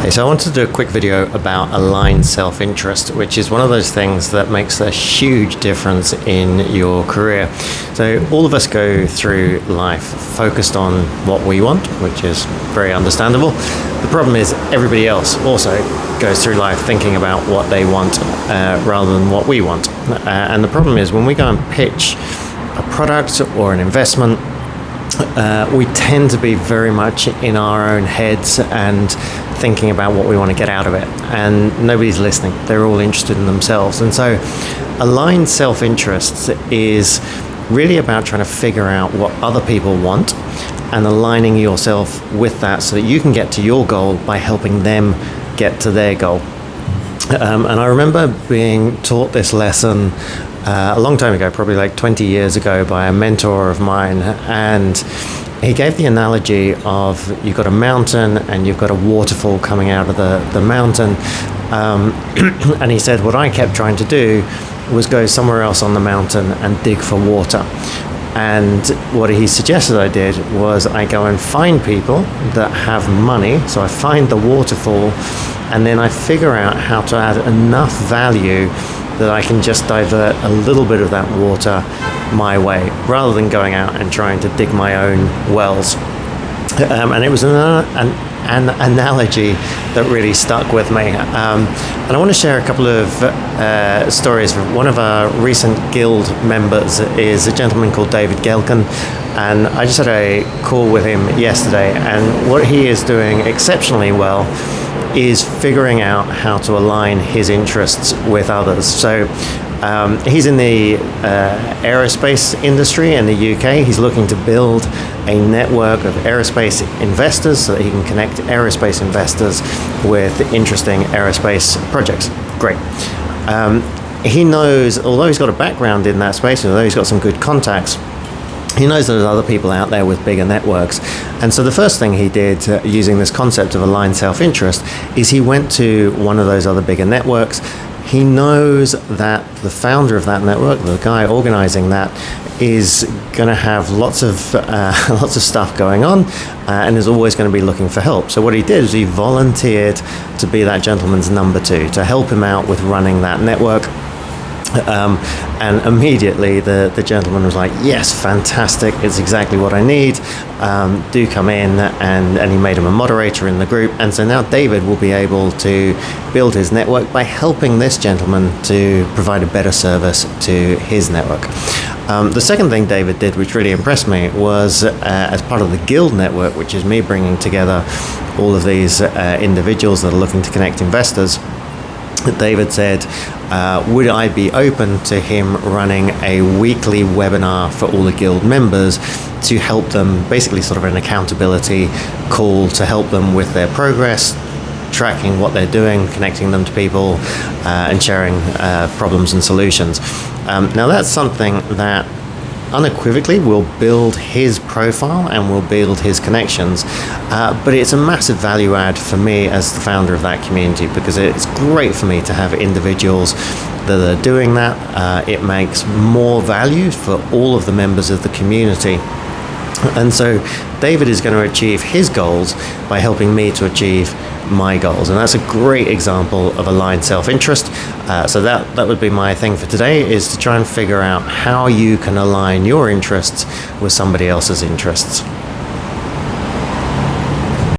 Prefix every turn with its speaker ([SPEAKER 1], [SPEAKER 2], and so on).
[SPEAKER 1] Hey, so I wanted to do a quick video about aligned self-interest, which is one of those things that makes a huge difference in your career. So all of us go through life focused on what we want, which is very understandable. The problem is everybody else also goes through life thinking about what they want rather than what we want. And the problem is when we go and pitch a product or an investment, we tend to be very much in our own heads and thinking about what we want to get out of it, and nobody's listening. They're all interested in themselves. And so aligned self-interest is really about trying to figure out what other people want and aligning yourself with that so that you can get to your goal by helping them get to their goal. And I remember being taught this lesson a long time ago, probably like 20 years ago, by a mentor of mine, and he gave the analogy of you've got a mountain and you've got a waterfall coming out of the mountain, and he said what I kept trying to do was go somewhere else on the mountain and dig for water. And what he suggested I did was I go and find people that have money, so I find the waterfall, and then I figure out how to add enough value that I can just divert a little bit of that water my way, rather than going out and trying to dig my own wells. And it was an analogy that really stuck with me. And I want to share a couple of stories. One of our recent guild members is a gentleman called David Gelkin, and I just had a call with him yesterday, and what he is doing exceptionally well is figuring out how to align his interests with others. So he's in the aerospace industry in the UK. He's looking to build a network of aerospace investors so that he can connect aerospace investors with interesting aerospace projects. Great. He knows, although he's got a background in that space, although he's got some good contacts, he knows there's other people out there with bigger networks. And so the first thing he did using this concept of aligned self-interest is he went to one of those other bigger networks. He knows that the founder of that network, the guy organizing that, is going to have lots of stuff going on and is always going to be looking for help. So what he did is he volunteered to be that gentleman's number two, to help him out with running that network. And immediately the gentleman was like, yes, fantastic, it's exactly what I need, do come in, and he made him a moderator in the group. And so now David will be able to build his network by helping this gentleman to provide a better service to his network. The second thing David did, which really impressed me, was as part of the guild network, which is me bringing together all of these individuals that are looking to connect investors. David said, would I be open to him running a weekly webinar for all the guild members to help them, basically sort of an accountability call to help them with their progress, tracking what they're doing, connecting them to people, and sharing problems and solutions. Now that's something that unequivocally will build his profile and will build his connections, but it's a massive value add for me as the founder of that community, because it's great for me to have individuals that are doing that. It makes more value for all of the members of the community. And so David is going to achieve his goals by helping me to achieve my goals, and that's a great example of aligned self-interest. So that would be my thing for today, is to try and figure out how you can align your interests with somebody else's interests.